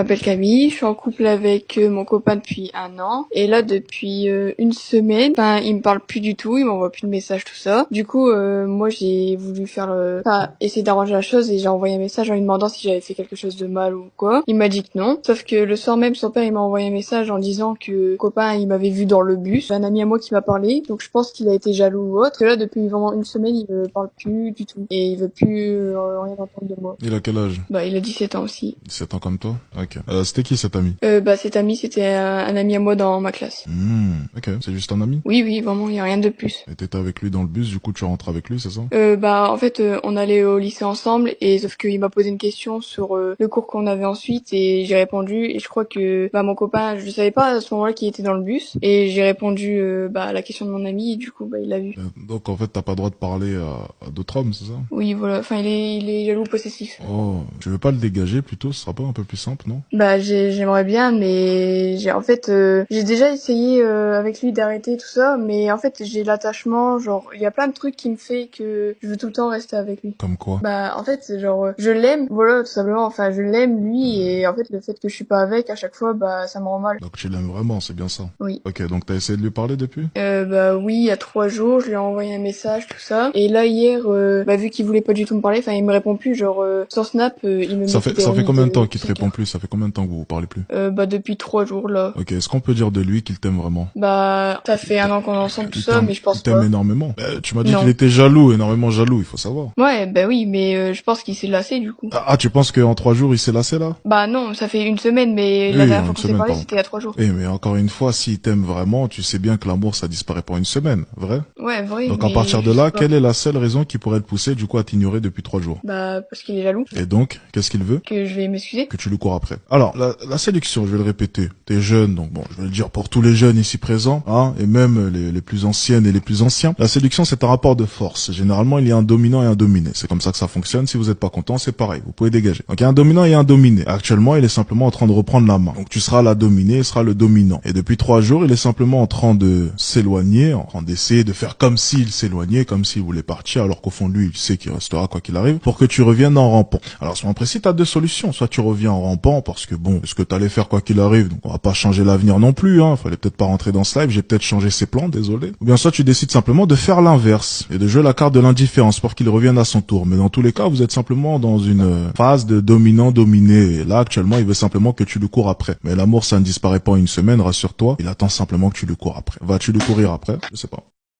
Je m'appelle Camille, je suis en couple avec mon copain depuis 1 an. Et là, depuis une semaine, il me parle plus du tout, il m'envoie plus de messages, tout ça. Du coup, moi, j'ai voulu essayer d'arranger la chose et j'ai envoyé un message en lui demandant si j'avais fait quelque chose de mal ou quoi. Il m'a dit que non. Sauf que le soir même, son père, il m'a envoyé un message en disant que mon copain, il m'avait vu dans le bus. C'est un ami à moi qui m'a parlé, donc je pense qu'il a été jaloux ou autre. Que là, depuis vraiment une semaine, il me parle plus du tout. Et il veut plus rien entendre de moi. Il a quel âge? Il a 17 ans aussi. 17 ans comme toi? Ok. C'était qui cet ami? Cet ami, c'était un ami à moi dans ma classe. Ok. C'est juste un ami? Oui, vraiment, il y a rien de plus. Et t'étais avec lui dans le bus, du coup tu rentres avec lui, c'est ça? En fait, on allait au lycée ensemble et sauf qu'il m'a posé une question sur le cours qu'on avait ensuite et j'ai répondu et je crois que mon copain, je savais pas à ce moment-là qu'il était dans le bus et j'ai répondu à la question de mon ami et du coup il l'a vu. Donc en fait t'as pas le droit de parler à d'autres hommes, c'est ça? Oui, voilà. Enfin, il est jaloux possessif. Oh, tu veux pas le dégager plutôt? Ce sera pas un peu plus simple, non? J'aimerais bien, mais j'ai déjà essayé avec lui d'arrêter tout ça, mais en fait j'ai l'attachement, genre il y a plein de trucs qui me fait que je veux tout le temps rester avec lui. Comme quoi? En fait c'est genre je l'aime, voilà, tout simplement. Enfin je l'aime lui et en fait le fait que je suis pas avec à chaque fois, ça me rend mal. Donc tu l'aimes vraiment, c'est bien ça? Oui. Ok, donc t'as essayé de lui parler depuis? Oui, il y a 3 jours, je lui ai envoyé un message, tout ça. Et là hier, vu qu'il voulait pas du tout me parler, il me répond plus, genre sur Snap, il me met Ça fait combien de temps qu'il te répond plus? Ça fait combien de temps que vous vous parlez plus? Depuis 3 jours là. Ok, est-ce qu'on peut dire de lui qu'il t'aime vraiment? Ça fait 1 an qu'on est ensemble, tout ça, mais je pense il t'aime pas. énormément. Tu m'as dit Non. qu'il était jaloux, énormément jaloux, il faut savoir. Ouais, oui, mais je pense qu'il s'est lassé du coup. Ah, tu penses qu'en 3 jours il s'est lassé là? Non, ça fait une semaine, mais Oui, la dernière en fois une qu'on s'est semaine, parlé, pardon. c'était il y a 3 jours. Eh, mais encore une fois, s'il t'aime vraiment, tu sais bien que l'amour ça disparaît pas en une semaine, vrai? Ouais, vrai. Donc à partir de là, quelle est la seule raison qui pourrait te pousser du coup à t'ignorer depuis 3 jours? Parce qu'il est jaloux. Et donc, qu'est-ce qu'il veut? Que je vais m'excuser. Que tu lui cours après. Alors, la séduction, je vais le répéter. T'es jeune, donc bon, je vais le dire pour tous les jeunes ici présents, hein, et même les plus anciennes et les plus anciens. La séduction, c'est un rapport de force. Généralement, il y a un dominant et un dominé. C'est comme ça que ça fonctionne. Si vous êtes pas content, c'est pareil. Vous pouvez dégager. Donc, il y a un dominant et un dominé. Actuellement, il est simplement en train de reprendre la main. Donc, tu seras la dominée, il sera le dominant. Et depuis 3 jours, il est simplement en train de s'éloigner, en train d'essayer de faire comme s'il s'éloignait, comme s'il voulait partir, alors qu'au fond de lui, il sait qu'il restera quoi qu'il arrive, pour que tu reviennes en rampant. Alors, souvent précis, t'as 2 solutions. Soit tu reviens en rampant, parce que bon, ce que t'allais faire quoi qu'il arrive, donc on va pas changer l'avenir non plus, hein. Fallait peut-être pas rentrer dans ce live, j'ai peut-être changé ses plans, désolé. Ou bien soit tu décides simplement de faire l'inverse, et de jouer la carte de l'indifférence pour qu'il revienne à son tour. Mais dans tous les cas, vous êtes simplement dans une phase de dominant-dominé. Et là, actuellement, il veut simplement que tu lui cours après. Mais l'amour, ça ne disparaît pas en une semaine, rassure-toi. Il attend simplement que tu lui cours après. Vas-tu lui courir après? Je sais pas.